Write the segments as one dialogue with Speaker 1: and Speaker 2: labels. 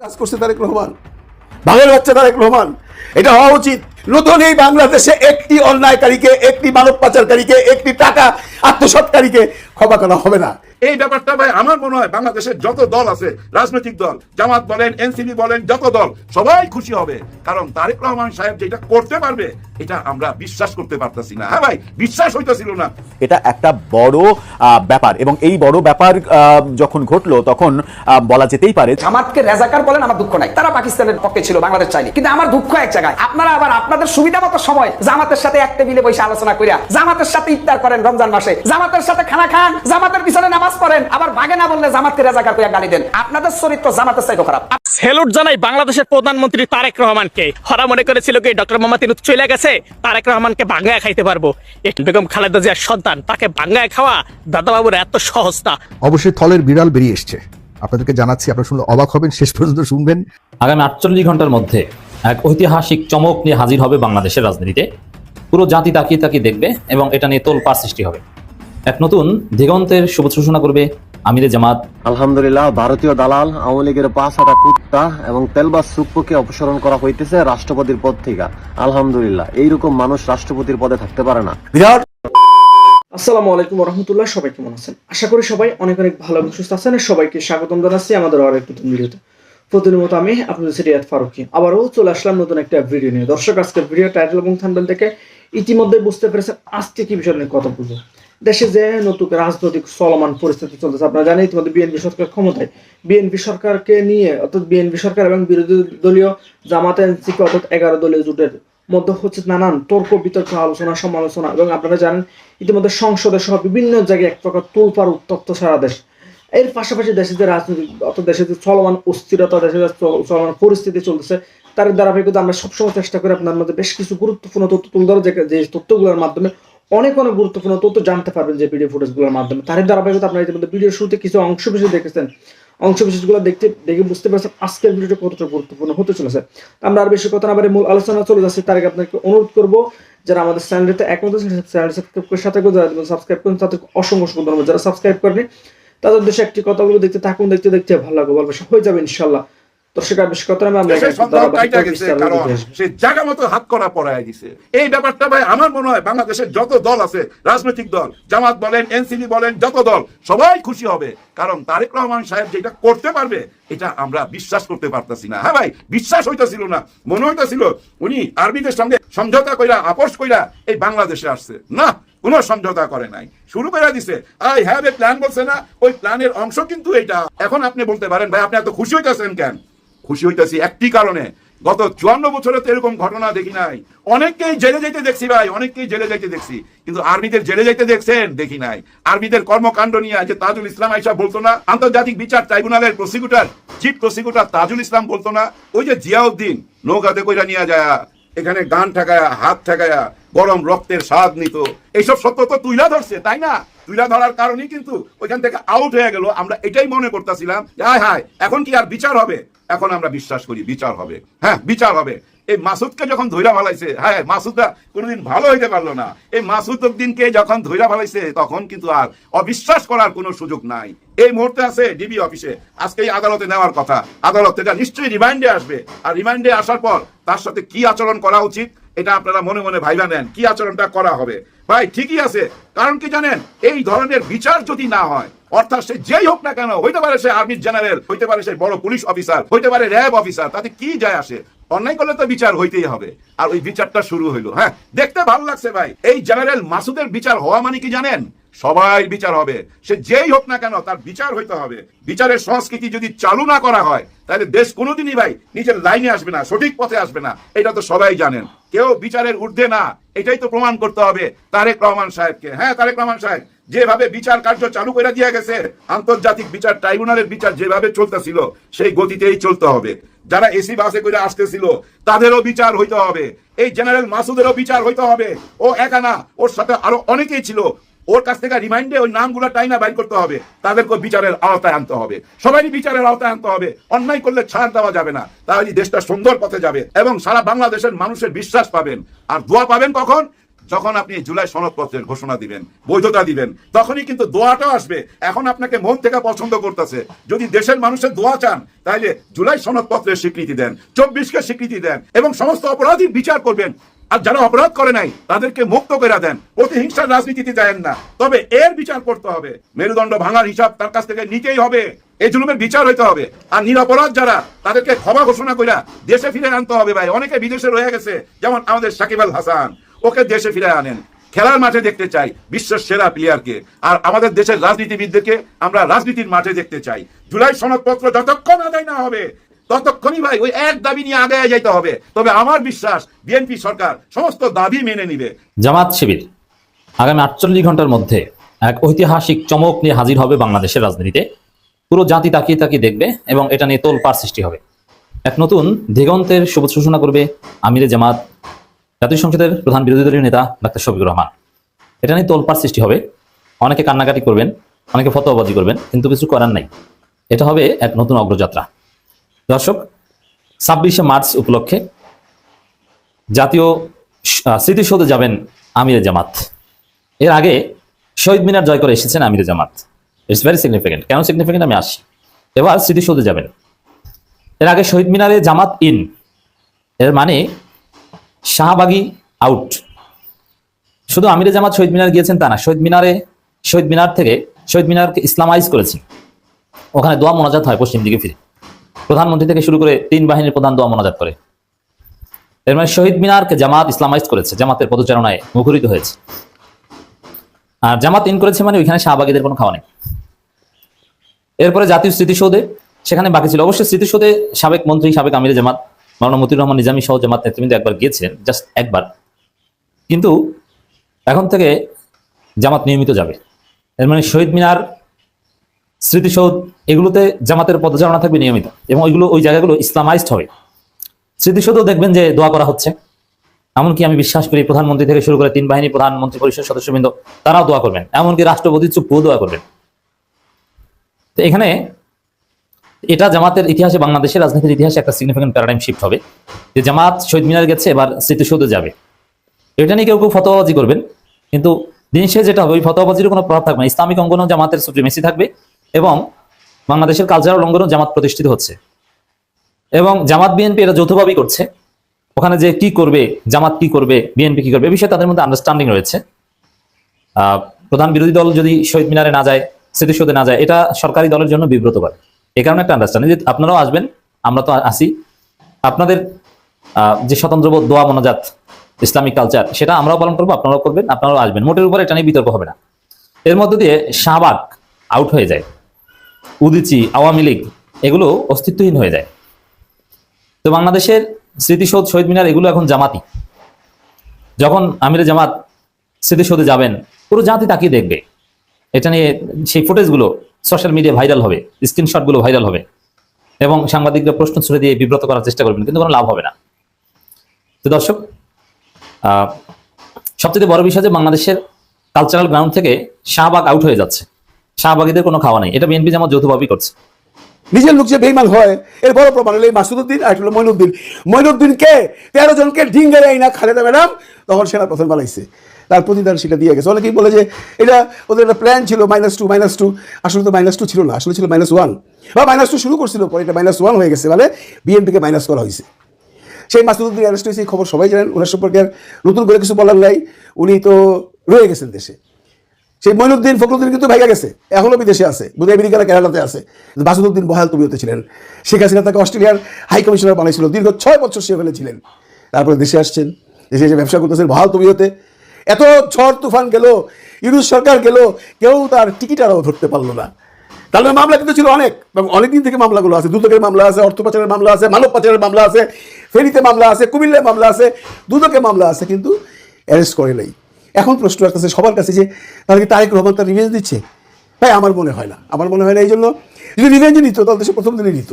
Speaker 1: কাজ করছে তারেক রহমান, বাংলার বাচ্চা তারেক রহমান। এটা হওয়া উচিত। নতুন এই বাংলাদেশে একটি অন্যায়কারীকে, একটি মানব পাচারকারীকে, একটি টাকা আত্মসাৎকারীকে ক্ষমা করা হবে না।
Speaker 2: এই ব্যাপারটা ভাই আমার মনে হয় বাংলাদেশের যত দল আছে, রাজনৈতিক দল, জামাত বলেন, এনসিপি বলেন, যত দল সবাই খুশি হবে। কারণ তারেক রহমান সাহেব যেটা করতে পারবে এটা আমরা বিশ্বাস করতে পারতেছি না। হ্যাঁ ভাই, বিশ্বাস হইতেছিল না।
Speaker 3: এটা একটা বড় ব্যাপার, এবং এই বড় ব্যাপার যখন ঘটলো তখন বলা যেতেই পারে
Speaker 4: জামাতকে রাজাকার বলেন, আমার দুঃখ নাই, তারা পাকিস্তানের পক্ষে ছিল, বাংলাদেশ চাইনি। কিন্তু আমার দুঃখ এক জায়গায়, আপনারা আবার আপনাদের সুবিধা মতো সময় জামাতের সাথে এক টেবিলে বসে আলোচনা করিয়া জামাতের সাথে ইফতার করেন রমজান মাসে, জামাতের সাথে খানা খান, জামাতের পিছনে নামাজ পড়েন, আবার ভাগে না বললে জামাতকে রাজাকার করিয়া গালি দেন। আপনাদের চরিত্র জামাতের চাইতে খারাপ।
Speaker 5: সেলুট জানাই বাংলাদেশের প্রধানমন্ত্রী তারেক রহমানকে। হরা মনে করেছিল কি ডক্টর মোহাম্মদ ইউনূস চলে গেছে, তারেক রহমানকে বাঙ্গায় খাইতে পারবো। বেগম খালেদা জিয়ার সন্তান, তাকে বাঙ্গায় খাওয়া দাদাবাবুর এত সহজ না।
Speaker 6: অবশ্যই থলের বিড়াল বেরিয়ে এসছে, আপনাদেরকে জানাচ্ছি, আপনারা শুনলে অবাক হবেন, শেষ পর্যন্ত শুনবেন।
Speaker 7: আগামী 48 ঘন্টার মধ্যে এক ঐতিহাসিক চমক নিয়ে হাজির হবে বাংলাদেশের রাজনীতিতে। পুরো জাতি তাকিয়ে তাকিয়ে দেখবে এবং এটা নিয়ে তোলপাড় সৃষ্টি হবে। এক নতুন দিগন্তের শুভ সূচনা করবে আমিরে জামাত।
Speaker 8: আলহামদুলিল্লাহ, ভারতীয় দালাল আওয়ামী লীগের 5 কুত্তা এবং তেলবাজ সুপ্পকে অপসারণ করা হইতেছে রাষ্ট্রপতির পদ থেকে। আলহামদুলিল্লাহ, এইরকম মানুষ রাষ্ট্রপতির পদে থাকতে পারে না।
Speaker 9: আসসালামু আলাইকুম রহমতুল্লাহ। সবাই কেমন আছেন? আশা করি সবাই অনেক অনেক ভালো এবং সুস্থ আছেন। সবাইকে স্বাগতম জানাচ্ছি আমাদের আরেক নতুন ভিডিওতে। প্রতিদিনের মতো আমি আপনাদের রিয়াদ ফারুকী আবারও চলে আসলাম নতুন একটা ভিডিও নিয়ে। দর্শক, আজকের ভিডিও টাইটেল এবং থাম্বনেল থেকে ইতিমধ্যে বুঝতে পেরেছেন আজকে কি বিষয় নিয়ে কথা বলবো। দেশে যে নতুন রাজনৈতিক চলমান পরিস্থিতি চলতেছে, আপনারা জানেন ইতিমধ্যে বিএনপি সরকার ক্ষমতায়। বিএনপি সরকারকে নিয়ে, অর্থাৎ বিএনপি সরকার এবং বিরোধী দলীয় জামাত এনসিপি অর্থাৎ 11 দলীয় জোটের মধ্যে হচ্ছে নানান তর্ক বিতর্ক, আলোচনা সমালোচনা, এবং আপনারা জানেন ইতিমধ্যে সংসদে সহ বিভিন্ন জায়গায় এক প্রকার তোলপাড় উত্তপ্ত সারা দেশ। এর পাশাপাশি দেশে যে রাজনৈতিক অর্থাৎ দেশে যে চলমান অস্থিরতা, দেশে যে চলমান পরিস্থিতি চলতেছে, তার ধারাবাহিকতা আমরা সবসময় চেষ্টা করি আপনার মধ্যে বেশ কিছু গুরুত্বপূর্ণ তথ্য তুলে ধরার, যে তথ্যগুলোর মাধ্যমে অনেক অনেক গুরুত্বপূর্ণ তথ্য জানতে পারবেন যে ভিডিও ফুটেজগুলোর মাধ্যমে। তার ধারাবাহিকতা আপনারা ইতিমধ্যে ভিডিওর শুরুতে কিছু অংশ বিশেষ দেখেছেন, অংশ বিশেষগুলো দেখে বুঝতে পারছেন আজকের ভিডিওটা কতটা গুরুত্বপূর্ণ হতে চলেছে। আমরা আর বেশি কথা না বলে মূল আলোচনা চলে যাচ্ছি। তার আগে আপনাকে অনুরোধ করবো, যারা আমাদের চ্যানেলটিতে একমত চ্যানেল সাবস্ক্রাইব করে সাথে করে যারা সাবস্ক্রাইব করেন তাদের অসংখ্য ধন্যবাদ। যারা সাবস্ক্রাইব করেনি তাদের দেশে একটি কথাগুলো দেখতে থাকুন, দেখতে দেখতে ভালো লাগবে, ভালো হয়ে যাবে ইনশাল্লাহ।
Speaker 2: এই ব্যাপারটা ভাই আমার মনে হয় বাংলাদেশের যত দল আছে, রাজনৈতিক দল, জামাত বলেন, এনসিপি বলেন, যত দল সবাই খুশি হবে। কারণ তারেক রহমান সাহেব যেটা করতে পারবে এটা আমরা বিশ্বাস করতে পারতেছি না। হ্যাঁ ভাই, বিশ্বাস হইতেছিল না। মনে হইতেছিল উনি আর্মিদের সঙ্গে সমঝোতা কইরা, আপোষ কইরা এই বাংলাদেশে আসছে। না, কোনো সমঝোতা করে নাই, শুরু করে দিছে। আই হ্যাভ এ প্ল্যান বলছে না, ওই প্ল্যানের অংশ কিন্তু এটা। এখন আপনি বলতে পারেন ভাই আপনি এত খুশি হইতেছেন কেন? খুশি হইতেছি একটি কারণে, গত 54 বছরে তো এরকম ঘটনা দেখি নাই। অনেককেই জেলে যাইতে দেখছি ভাই, অনেককেই জেলে যাইতে দেখছি, কিন্তু আর্মিদের জেলে যাইতে দেখছেন দেখি নাই। আর্মিদের কর্মকাণ্ড নিয়ে যে তাজুল ইসলাম আইসা বলতো না, আন্তর্জাতিক বিচার ট্রাইব্যুনালের prosecutor, chief prosecutor Tajul Islam বলতো না, ওই যে জিয়াউদ্দিন নৌকাতে কইরা নিয়ে যায়, এখানে গান ঠেকায়া, হাত ঠেকায়া, গরম রক্তের স্বাদ নিত। এইসব সত্য তো তুইলা ধরছে, তাই না? তুইলা ধরার কারণেই কিন্তু ওইখান থেকে আউট হয়ে গেল। আমরা এটাই মনে করতেছিলাম, হায় হায় এখন কি আর বিচার হবে? এখন আমরা বিশ্বাস করি বিচার হবে। হ্যাঁ, বিচার হবে। এই মাসুদকে যখন ধৈরা ফেলাইছে, হ্যাঁ মাসুদরা কোনোদিন ভালো হইতে পারলো না। এই মাসুদ উদ্দিনকে যখন ধৈরা ফেলাইছে তখন কিন্তু আর অবিশ্বাস করার কোনো সুযোগ নাই। এই মুহূর্তে আছে ডিবি অফিসে, আজকেই আদালতে নেওয়ার কথা। আদালত থেকে নিশ্চয়ই রিমান্ডে আসবে, আর রিমান্ডে আসার পর তার সাথে কি আচরণ করা উচিত এটা আপনারা মনে মনে ভাইবা নেন, কি আচরণটা করা হবে। ভাই ঠিকই আছে, কারণ কি জানেন, এই ধরনের বিচার যদি না হয়, অর্থাৎ সে যেই হোক না কেন, হইতে পারে সে আর্মি জেনারেল, হইতে পারে সে বড় পুলিশ অফিসার, হইতে পারে র্যাব অফিসার, তাতে কি যায় আসে? অন্যায় করলে তো বিচার হইতেই হবে। আর ওই বিচারটা শুরু হইলো। হ্যাঁ, দেখতে ভালো লাগছে ভাই। এই জেনারেল মাসুদের বিচার হওয়া মানে কি জানেন? সবাই বিচার হবে, সে যেই হোক না কেন তার বিচার হইতে হবে। বিচারের সংস্কৃতি যদি চালু না করা হয় তাহলে দেশ কোনোদিনই ভাই নিজের লাইনে আসবে না, সঠিক পথে আসবে না। এটা তো সবাই জানেন। কেউ বিচারের ঊর্ধ্বে না, এটাই তো প্রমাণ করতে হবে তারেক রহমান সাহেবকে। হ্যাঁ, তারেক রহমান সাহেব যেভাবে বিচার কার্য চালু করে দিয়ে গেছে, আন্তর্জাতিক বিচার ট্রাইব্যুনালের বিচার যেভাবে চলতেছিল সেই গতিতেই চলতে হবে। যারা এসি বাসে করে আসতেছিল তাদেরও বিচার হইতে হবে। এই জেনারেল মাসুদেরও বিচার হইতে হবে। ও একা না, ওর সাথে আরো অনেকেই ছিল। ওর কাছ থেকে রিমাইন্ডে ওই নামগুলো টাইনা বাইর করতে হবে, তাদেরকে বিচারের আওতায় আনতে হবে। সবাই বিচারের আওতায় আনতে হবে। অন্যায় করলে ছাড় দেওয়া যাবে না, তাহলে দেশটা সুন্দর পথে যাবে এবং সারা বাংলাদেশের মানুষের বিশ্বাস পাবেন। আর দোয়া পাবেন কখন? যখন আপনি জুলাই সনদপত্রের ঘোষণা দিবেন, বৈধতা দিবেন, তখনই কিন্তু দোয়াটাও আসবে। এখন আপনাকে মন থেকে পছন্দ করতেছে। যদি দেশের মানুষের দোয়া চান, তাহলে জুলাই সনদপত্রের স্বীকৃতি দেন, 24কে স্বীকৃতি দেন এবং সমস্ত অপরাধীর বিচার করবেন। আর যারা অপরাধ করে নাই তাদেরকে মুক্ত করে দেন। প্রতিহিংসার রাজনীতিতে যায়েন না, তবে এর বিচার করতে হবে। মেরুদণ্ড ভাঙার হিসাব তার কাছ থেকে নিতেই হবে। এই জুলুমের বিচার হইতে হবে। আর নিরপরাধ যারা, তাদেরকে ক্ষমা ঘোষণা করে দেশে ফিরে আনতে হবে। ভাই, অনেকে বিদেশে রয়ে গেছে, যেমন আমাদের সাকিব আল হাসান, ওকে দেশে ফিরে আনেন। খেলার মাঠে দেখতে চাই বিশ্বের সেরা প্লেয়ারকে, আর আমাদের দেশের রাজনীতিবিদদেরকে আমরা রাজনীতির মাঠে দেখতে চাই। জুলাই সনদপত্র যতক্ষণ আদায় না হবে, ততক্ষণই ভাই ওই এক দাবি নিয়ে আগে যাইতে হবে। তবে আমার বিশ্বাস বিএনপি সরকার সমস্ত দাবি মেনে নিবে।
Speaker 7: জামাত শিবির আগামী 48 ঘন্টার মধ্যে এক ঐতিহাসিক চমক নিয়ে হাজির হবে বাংলাদেশের রাজনীতিতে। পুরো জাতি তাকিয়ে তাকিয়ে দেখবে এবং এটা নিয়ে তোলপাড় সৃষ্টি হবে। এক নতুন দিগন্তের শুভ সূচনা করবে আমিরে জামাত, জাতীয় সংসদের প্রধান বিরোধী দলীয় নেতা ডাক্তার শফিকুর রহমান। এটা নিয়ে তোলপাড় সৃষ্টি হবে। অনেকে কান্নাকাটি করবেন, অনেকে ফতোয়াবাজি করবেন, কিন্তু কিছু করার নাই। এটা হবে এক নতুন অগ্রযাত্রা। দর্শক, 26শে মার্চ উপলক্ষে জাতীয় স্মৃতিসৌধে যাবেন আমিরে জামাত। এর আগে শহীদ মিনার জয় করে এসেছেন আমিরে জামাত। It's very significant. কেন সিগনিফিকেন্ট আমি আসি। এবার স্মৃতিসৌধে যাবেন। এর আগে শহীদ মিনারে জামাত ইন, এর মানে শাহবাগী আউট। শুধু আমিরে জামাত শহীদ মিনার গিয়েছেন তা না, শহীদ মিনারকে ইসলামাইজ করেছেন। ওখানে দোয়া মোনাজাত হয় পশ্চিম দিকে ফিরে। প্রধানমন্ত্রী থেকে শুরু করে 3 বাহিনীর প্রধান দোয়া মোনাজাত করে। এর মানে শহীদ মিনারকে জামাত ইসলামাইজ করেছে, জামাতের পদচারণায় মুখরিত হয়েছে। আর জামাত ইন করেছে মানে ওইখানে শাহবাগীদের কোনো খাওয়া নেই। এরপরে জাতীয় স্মৃতিসৌধে, সেখানে বাকি ছিল। অবশ্যই স্মৃতিসৌধে সাবেক মন্ত্রী, সাবেক আমিরে জামাত মাওলানা মতিউর রহমান নিজামী সহ জামাত নেতৃবৃন্দ একবার গিয়েছিলেন, জাস্ট একবার। কিন্তু এখন থেকে জামাত নিয়মিত যাবে। এর মানে শহীদ মিনার, স্মৃতিসৌধ, এগুলোতে জামাতের পদচারণা থাকবে নিয়মিত এবং ওই জায়গাগুলো ইসলামাইজড হবে। স্মৃতিসৌধও দেখবেন যে দোয়া করা হচ্ছে। এমনকি আমি বিশ্বাস করি প্রধানমন্ত্রী থেকে শুরু করে 3 বাহিনী প্রধান, মন্ত্রী পরিষদ সদস্যবৃন্দ, তারাও দোয়া করবেন। এমনকি রাষ্ট্রপতি চুপ্পুও দোয়া করবেন। তো এখানে এটা জামাতের ইতিহাসে, বাংলাদেশের রাজনীতির ইতিহাসে একটা সিগনিফিকেন্ট প্যারাডাইম শিফট হবে যে জামাত শহীদ মিনার গেছে, এবার স্মৃতিসৌধে যাবে। এটা নিয়ে কেউ ফতোয়াবাজি করবেন, কিন্তু দিন শেষে যেটা হবে, ওই ফতোয়াবাজির কোনো প্রভাব থাকবে না। ইসলামিক অঙ্গনও জামাতের সুপ্রিমেসি থাকবে এবং বাংলাদেশের কালচারাল অঙ্গনও জামাত প্রতিষ্ঠিত হচ্ছে। এবং জামাত বিএনপি এটা যৌথভাবেই করছে। ওখানে যে কি করবে, জামাত কি করবে, বিএনপি কি করবে, এ বিষয়ে তাদের মধ্যে আন্ডারস্ট্যান্ডিং রয়েছে। প্রধান বিরোধী দল যদি শহীদ মিনারে না যায়, স্মৃতিসৌধে না যায়, এটা সরকারি দলের জন্য বিব্রত করে। এই কারণে একটা আন্ডারস্ট্যান্ডিং যে আপনারাও আসবেন, আমরা তো আসি। আপনাদের যে স্বতন্ত্র দোয়া মোনাজাত, ইসলামিক কালচার, সেটা আমরাও পালন করবো, আপনারাও করবেন, আপনারাও আসবেন। মোটের উপর এটা নিয়ে বিতর্ক হবে না। এর মধ্য দিয়ে শাহবাগ আউট হয়ে যায়, উদিচি, আওয়ামী লীগ এগুলো অস্তিত্বহীন হয়ে যায়। তো বাংলাদেশের স্মৃতিসৌধ, শহীদ মিনার এগুলো এখন জামাতি। যখন আমিরে জামাত স্মৃতিসৌধে যাবেন, পুরো জাতি তাকিয়ে দেখবে। এটা নিয়ে সেই ফুটেজগুলো সোশ্যাল মিডিয়া ভাইরাল হবে, স্ক্রিনশটগুলো ভাইরাল হবে এবং সাংবাদিকরা প্রশ্ন ছুড়ে দিয়ে বিব্রত করার চেষ্টা করবেন, কিন্তু কোনো লাভ হবে না। তো দর্শক, সবচেয়ে বড় বিষয় যে বাংলাদেশের কালচারাল গ্রাউন্ড থেকে শাহবাগ আউট হয়ে যাচ্ছে। শাহবাগীদের কোনো খাওয়া নেই। এটা বিএনপি জামাত যৌথভাবেই করছে।
Speaker 1: নিজের লোক যে বেইমান হয় এর বড় প্রমাণ হলো এই মাসুদউদ্দিন আর হলো মঈনুদ্দিনকে 13 জনকে ঢিঙ্গের আইনা খালেদা ম্যাডাম তখন সেনা প্রধান বানাইছে, তার প্রতিদান সেটা দিয়ে গেছে। অনেকেই বলে যে এটা ওদের একটা প্ল্যান ছিল -2, আসলে তো -2 ছিল না, আসলে ছিল -1 বা -2 শুরু করছিল, পরে এটা -1 হয়ে গেছে, মানে বিএনপিকে মাইনাস করা হয়েছে। সেই মাসুদউদ্দিন অ্যারেস্ট হয়েছে, খবর সবাই জানেন। ওনার সম্পর্কে নতুন করে কিছু বলার নাই, উনি তো রয়ে গেছেন দেশে। সেই মঈনুদ্দিন ফখরুদ্দিন কিন্তু ভাইগা গেছে, এখনো বিদেশে আছে, বোধহয় আমেরিকা, কেরালাতে আছে। মাসুদউদ্দিন বহাল তবিয়তে ছিলেন। শেখ হাসিনা তাকে অস্ট্রেলিয়ার হাই কমিশনার বানাইছিল, দীর্ঘ 6 বছর সে ওখানে ছিলেন। তারপরে দেশে আসছেন, দেশে এসে ব্যবসা করতেছেন বহাল তবিয়তে। এত ঝড় তুফান গেল, ইউনুস সরকার গেল, কেউ তার টিকিট আরও ধরতে পারলো না। তাহলে মামলা কিন্তু ছিল অনেক, এবং অনেকদিন থেকে মামলাগুলো আছে। দুদকের মামলা আছে, অর্থ পাচারের মামলা আছে, মানব পাচারের মামলা আছে, ফেনীতে মামলা আছে, কুমিল্লায় মামলা আছে, দুদকে মামলা আছে, কিন্তু অ্যারেস্ট করে নাই। এখন প্রশ্ন আসতেছে সবার কাছে যে তাহলে কি তারেক রহমান তার রিভেঞ্জ দিচ্ছে? ভাই আমার মনে হয় না, আমার মনে হয় না। এই জন্য যদি রিভেঞ্জ নিত তাহলে সে প্রথম দিনই নিত।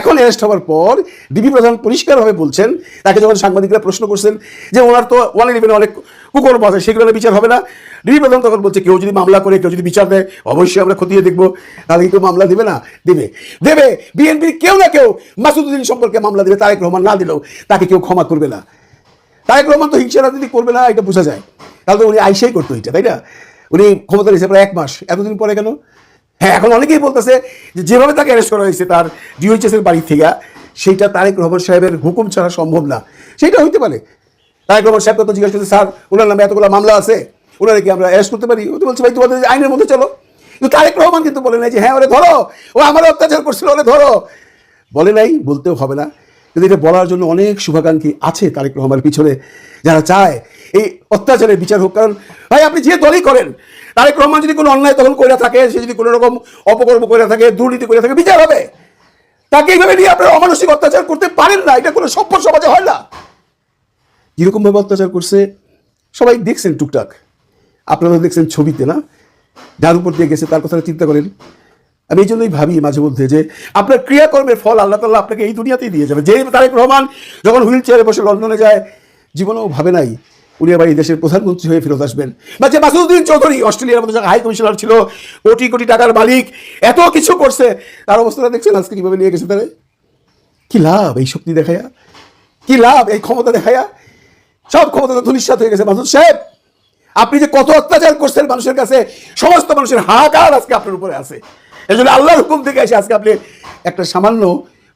Speaker 1: এখন অ্যারেস্ট হওয়ার পর ডিবি প্রধান পরিষ্কারভাবে বলছেন, তাকে যখন সাংবাদিকরা প্রশ্ন করছেন যে ওনার তো 111 অনেক কুকর্ম আছে, সেগুলো বিচার হবে না, ডিবি প্রধান তখন বলছে কেউ যদি মামলা করে, কেউ যদি বিচার দেয়, অবশ্যই আমরা খতিয়ে দেখবো। তাহলে কেউ মামলা দেবে না? দেবে। বিএনপির কেউ না কেউ মাসুদউদ্দিন সম্পর্কে মামলা দেবে। তারেক রহমান না দিলেও তাকে কেউ ক্ষমা করবে না। তারেক রহমান তো হিংসা রাজনীতি করবে না, এটা বোঝা যায়। তাহলে তো উনি আইসাই করতো এটা, তাই না? উনি ক্ষমতা নিয়েছে প্রায় 1 মাস, এতদিন পরে কেন? হ্যাঁ, এখন অনেকেই বলতেছে যে যেভাবে তাকে অ্যারেস্ট করা হয়েছে তার ডিওএইচএস এর বাড়ি থেকে, সেইটা তারেক রহমান সাহেবের হুকুম ছাড়া সম্ভব না। সেইটা হইতে পারে। তারেক রহমান সাহেবকে তো জিজ্ঞাসা করছে, স্যার ওনার নামে এতগুলো মামলা আছে, ওনারা কি আমরা অ্যারেস্ট করতে পারি? ও তো বলছে ভাই তোমাদের আইনের মধ্যে চলো। কিন্তু তারেক রহমান কিন্তু বলে নাই যে হ্যাঁ ওরে ধরো, ও আমার অত্যাচার করছিল, ওরে ধরো। বলে নাই, বলতেও হবে না। কিন্তু এটা বলার জন্য অনেক শুভাকাঙ্ক্ষী আছে তারেক রহমানের পিছনে, যারা চায় এই অত্যাচারের বিচার হোক। কারণ ভাই আপনি যে দলই করেন, তারেক রহমান যদি কোনো অন্যায় তখন করে থাকে, সে যদি কোনো রকম অপকর্ম করে থাকে, দুর্নীতি করে থাকে, বিচার হবে। তাকে এইভাবে নিয়ে আপনারা অমানসিক অত্যাচার করতে পারেন না। এটা কোনো সভ্য সমাজে হয় না। কিরকমভাবে অত্যাচার করছে সবাই দেখছেন টুকটাক, আপনারা দেখছেন ছবিতে না, যার উপর দিয়ে গেছে তার কথা চিন্তা করেন। আমি এই জন্যই ভাবি মাঝে মধ্যে যে আপনার ক্রিয়াকর্মের ফল আল্লাহ তাআলা আপনাকে এই দুনিয়াতেই দিয়ে যাবে। যে তারেক রহমান যখন হুইল চেয়ারে বসে লন্ডনে যায়, জীবনেও ভাবে নাই উনি আবার এই দেশের প্রধানমন্ত্রী হয়ে ফেরত আসবেন। বা যে মাসুদউদ্দিন চৌধুরী অস্ট্রেলিয়ার মধ্যে হাই কমিশনার ছিল, কোটি কোটি টাকার মালিক, এত কিছু করছে, তার অবস্থাটা দেখছেন আজকে কিভাবে নিয়ে গেছে তারা। কি লাভ এই শক্তি দেখায়া? কি লাভ এই ক্ষমতা দেখায়া? সব ক্ষমতা তো ধূলিসাৎ হয়ে গেছে। মাসুদ সাহেব, আপনি যে কত অত্যাচার করছেন মানুষের কাছে, সমস্ত মানুষের হাহাকার আজকে আপনার উপরে আছে। এই জন্য আল্লাহর হুকুম থেকে এসে আজকে আপনি একটা সামান্য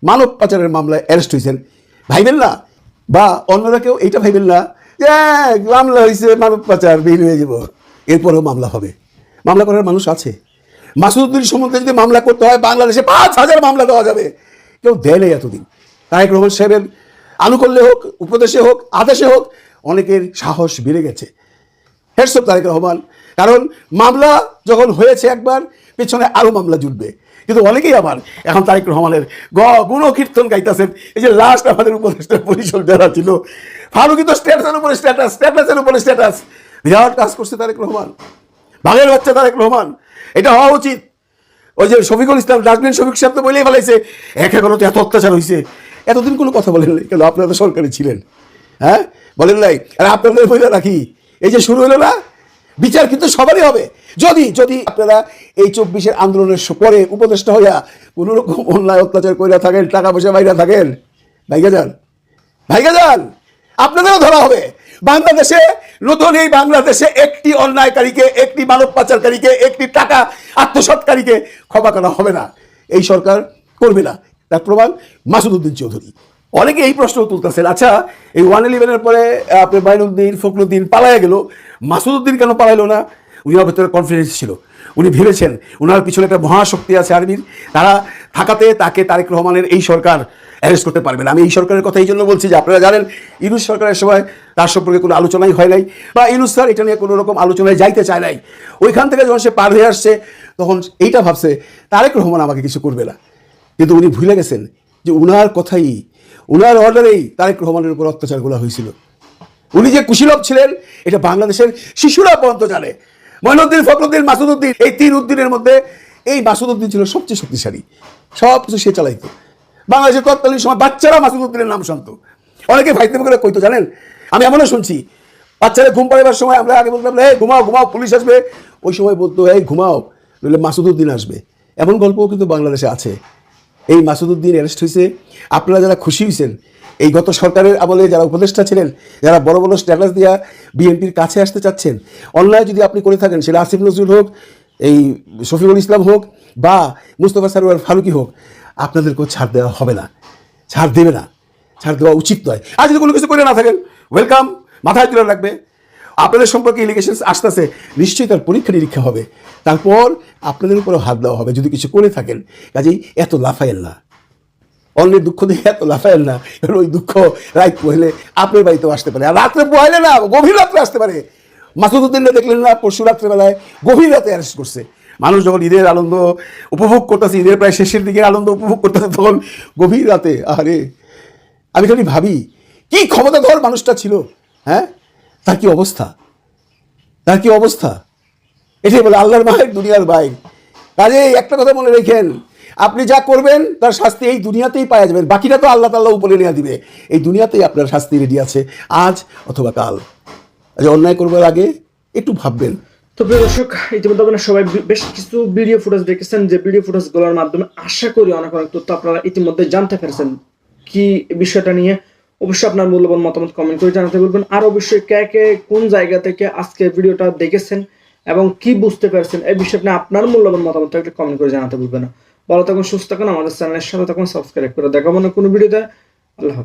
Speaker 1: মানব পাচারের মামলায় অ্যারেস্ট হয়েছেন। ভাইবেন না, বা অন্যরা কেউ এইটা ভাইবেন না যে মামলা হয়েছে মানব পাচার, বের হয়ে যাব, এরপরেও মামলা হবে। মামলা করার মানুষ আছে। মাসুদউদ্দিন সম্বন্ধে যদি মামলা করতে হয়, বাংলাদেশে 5000 মামলা দেওয়া যাবে। কেউ দেয় নেই এতদিন। তারেক রহমান সাহেবের আনুকূল্যে হোক, উপদেশে হোক, আদেশে হোক, অনেকের সাহস বেড়ে গেছে। Hats off Tarique Rahman. কারণ মামলা যখন হয়েছে একবার, পেছনে আরো মামলা জুটবে। কিন্তু অনেকেই আবার এখন তারেক রহমানের গুণকীর্তন গাইতেছেন। এই যে লাস্ট আমাদের উপদেষ্টা পরিষদ যারা ছিল, ফারুকি তো স্ট্যাটাসের উপরে স্ট্যাটাস, স্ট্যাটাসের উপরে স্ট্যাটাস, বিরাট কাজ করছে তারেক রহমান, বাঘের বাচ্চা তারেক রহমান। এটা হওয়া উচিত। ওই যে শফিকুল ইসলাম, ডাস্টবিন শফিক সাহেব তো বলেই ফেলাইছে, এখনো তো এত অত্যাচার হয়েছে, এতদিন কোনো কথা বলেন নাই কেন? আপনারা তো সরকারে ছিলেন, হ্যাঁ, বলেন নাই? আর আপনাদের বলে রাখি, এই যে শুরু হলো না, বিচার কিন্তু সবারই হবে। যদি যদি আপনারা এই 24-এর আন্দোলনের পরে উপদেষ্টা হইয়া কোনো রকম অন্যায় অত্যাচার কইরা থাকেন, টাকা পয়সা বাইরা থাকেন, ভাইগা যান, ভাইগা যান, আপনাদেরও ধরা হবে। বাংলাদেশে, নতুন এই বাংলাদেশে একটি অন্যায়কারীকে, একটি মানব পাচারকারীকে, একটি টাকা আত্মসাৎকারীকে ক্ষমা করা হবে না। এই সরকার করবে না। তার প্রমাণ মাসুদউদ্দিন চৌধুরী। অনেকে এই প্রশ্ন তুলতেছেন, আচ্ছা এই 111-এর পরে আপনার মাইনুদ্দিন, ফখরুদ্দিন পালাইয়া গেল, মাসুদউদ্দিন কেন পালাইলো না? উনার ভেতরে কনফিডেন্স ছিল। উনি ভেবেছেন উনার পিছনে একটা মহাশক্তি আছে আর্মির, তারা থাকাতে তাকে তারেক রহমানের এই সরকার অ্যারেস্ট করতে পারবে না। আমি এই সরকারের কথা এই জন্য বলছি যে আপনারা জানেন ইউনূস সরকারের সময় তার সম্পর্কে কোনো আলোচনাই হয় নাই, বা ইউনূস স্যার এটা নিয়ে কোনো রকম আলোচনায় যাইতে চায় নাই। ওইখান থেকে যখন সে পার হয়ে আসছে, তখন এইটা ভাবছে তারেক রহমান আমাকে কিছু করবে না। কিন্তু উনি ভুলে গেছেন যে উনার কথাই, উনার অর্ডারেই তারেক রহমানের উপর অত্যাচারগুলো হয়েছিল। উনি যে কুশীলব ছিলেন এটা বাংলাদেশের শিশুরা পর্যন্ত জানে। মঈনুদ্দিন, ফখরুদ্দিন, মাসুদউদ্দিন, এই 3 উদ্দিনের মধ্যে এই মাসুদউদ্দিন ছিল সবচেয়ে শক্তিশালী। সব কিছু সে চালাইতো। বাংলাদেশের তৎকালীন সময় বাচ্চারা মাসুদউদ্দিনের নাম শুনতো। অনেকে ভাইতে করে কইতো, জানেন আমি এমনও শুনছি, বাচ্চারা ঘুম পাড়াবার সময় আমরা আগে বলতাম এই ঘুমাও ঘুমাও, পুলিশ আসবে। ওই সময় বলতো এই ঘুমাও, নইলে মাসুদউদ্দিন আসবে। এমন গল্পও কিন্তু বাংলাদেশে আছে। এই মাসুদউদ্দিন অ্যারেস্ট হয়েছে। আপনারা যারা খুশি হয়েছেন, এই গত সরকারের আমলে যারা উপদেষ্টা ছিলেন, যারা বড় বড় স্ট্যাটাস দিয়া বিএনপির কাছে আসতে চাচ্ছেন, অন্যায় যদি আপনি করে থাকেন, সেটা আসিফ নজরুল হোক, এই শফিকুল ইসলাম হোক, বা মুস্তফা সরোয়ার ফারুকি হোক, আপনাদেরকেও ছাড় দেওয়া হবে না, ছাড় দেবে না, ছাড় দেওয়া উচিত নয়। আর যদি কোনো কিছু করে না থাকেন, ওয়েলকাম, মাথায় তুলে রাখবে। আপনাদের সম্পর্কে ইলিগেশনস আসতেছে, নিশ্চয়ই তার পরীক্ষা নিরীক্ষা হবে, তারপর আপনাদের উপরেও হাত দেওয়া হবে যদি কিছু করে থাকেন। কাজেই এত লাফায়েন না, অন্যের দুঃখ দিয়ে এত লাফায়েন না। ওই দুঃখ রাত পোহাইলে আপনার বাড়িতেও আসতে পারে, আর রাত্রে পোহাইলে না, গভীর রাত্রে আসতে পারে। মাসুদউদ্দিনরা দেখলেন না, পরশু রাত্রেবেলায় গভীর রাতে অ্যারেস্ট করছে। মানুষ যখন ঈদের আনন্দ উপভোগ করতেছে, ঈদের প্রায় শেষের দিকে আনন্দ উপভোগ করতেছে, তখন গভীর রাতে, আরে আমি খালি ভাবি কি ক্ষমতাধর মানুষটা ছিল, হ্যাঁ, তার কি অবস্থা, তার কি অবস্থা। এটাই বলে আল্লাহর মায়ের দুনিয়ার বাইর। কাজে একটা কথা মনে রেখেন, আপনি যা করবেন তার শাস্তি এই দুনিয়াতেই পাওয়া যাবেন, বাকিটা তো আল্লাহ তাআলা উপরে নিয়ে দিবে। এই দুনিয়াতেই আপনার শাস্তি রেডি আছে, আজ অথবা কাল। অন্যায় করবার আগে একটু ভাববেন।
Speaker 9: তো প্রিয় দর্শক, ইতিমধ্যে আপনারা সবাই বেশ কিছু ভিডিও ফুটেজ দেখেছেন, যে ভিডিও ফুটেজগুলোর মাধ্যমে আশা করি অনেক অনেক তথ্য আপনারা ইতিমধ্যে জানতে পেরেছেন কি বিষয়টা নিয়ে অবশ্যই আপনার মূল্যবান মতামত কমেন্ট করে জানাতে বলবেন। আর অবশ্যই কে কে কোন জায়গা থেকে আজকে ভিডিওটা দেখেছেন এবং কি বুঝতে পারছেন এই বিষয়ে আপনি আপনার মূল্যবান মতামত থাকলে কমেন্ট করে জানাতে ভুলবেন না। ভালো থাকুন, সুস্থ থাকুন, আমাদের চ্যানেলের সাথে থাকুন, সাবস্ক্রাইব করে দেখাবো না কোনো ভিডিওতে। আল্লাহ হাফেজ।